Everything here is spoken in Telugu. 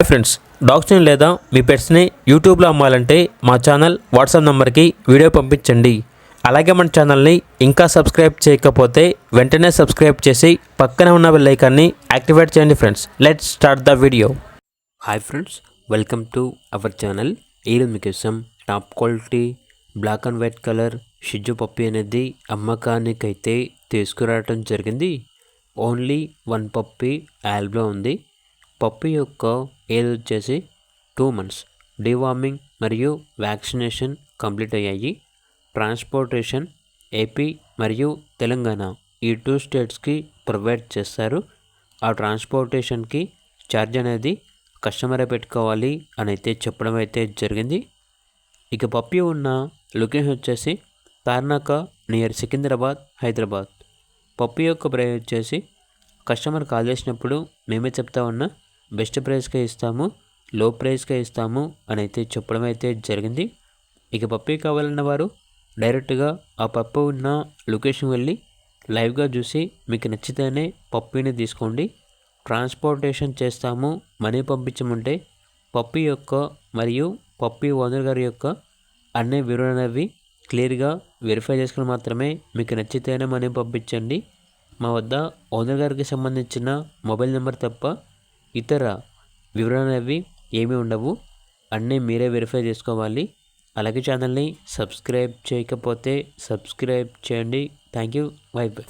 హాయ్ ఫ్రెండ్స్, డాగ్స్ని లేదా మీ పెట్స్ని యూట్యూబ్లో అమ్మాలంటే మా ఛానల్ వాట్సాప్ నెంబర్కి వీడియో పంపించండి. అలాగే మన ఛానల్ని ఇంకా సబ్స్క్రైబ్ చేయకపోతే వెంటనే సబ్స్క్రైబ్ చేసి పక్కనే ఉన్న బెల్ ఐకాన్ని యాక్టివేట్ చేయండి. Friends, let's start the video. Hi friends, welcome to our channel. ఈరోజు మీకోసం top quality black and white colour షిజు పప్పీ అనేది అమ్మకానికైతే తీసుకురావడం జరిగింది. ఓన్లీ వన్ పప్పీ యాల్బ్లో ఉంది. పప్పీ యొక్క ఏజ్ వచ్చేసి 2 months. డివార్మింగ్ మరియు వ్యాక్సినేషన్ కంప్లీట్ అయ్యాయి. ట్రాన్స్పోర్టేషన్ ఏపీ మరియు తెలంగాణ ఈ 2 స్టేట్స్కి ప్రొవైడ్ చేస్తారు. ఆ ట్రాన్స్పోర్టేషన్కి ఛార్జ్ అనేది కస్టమరే పెట్టుకోవాలి అని అయితే చెప్పడం అయితే జరిగింది. ఇక పప్పీ ఉన్న లొకేషన్ వచ్చేసి తార్నాక నియర్ సికింద్రాబాద్, హైదరాబాద్. పప్పీ యొక్క ప్రైస్ వచ్చేసి కస్టమర్ కాల్ చేసినప్పుడు మేమే చెప్తా ఉన్నా బెస్ట్ ప్రైస్కే ఇస్తాము, లో ప్రైస్కే ఇస్తాము అని అయితే చెప్పడం అయితే జరిగింది. ఇక పప్పీ కావాలన్న వారు డైరెక్ట్గా ఆ పప్పీ ఉన్న లొకేషన్ వెళ్ళి లైవ్గా చూసి మీకు నచ్చితేనే పప్పీని తీసుకోండి. ట్రాన్స్పోర్టేషన్ చేస్తాము, మనీ పంపించమంటే పప్పీ యొక్క మరియు పప్పీ ఓనర్ గారి యొక్క అన్ని వివరణ అనేవి క్లియర్గా వెరిఫై చేసుకుని మాత్రమే మీకు నచ్చితేనే మనీ పంపించండి. మా వద్ద ఓనర్ గారికి సంబంధించిన మొబైల్ నెంబర్ తప్ప ఇతర వివరణ అవి ఏమీ ఉండవు. అన్నీ మీరే వెరిఫై చేసుకోవాలి. అలాగే ఛానల్ని సబ్స్క్రైబ్ చేయకపోతే సబ్స్క్రైబ్ చేయండి. Thank you. By by.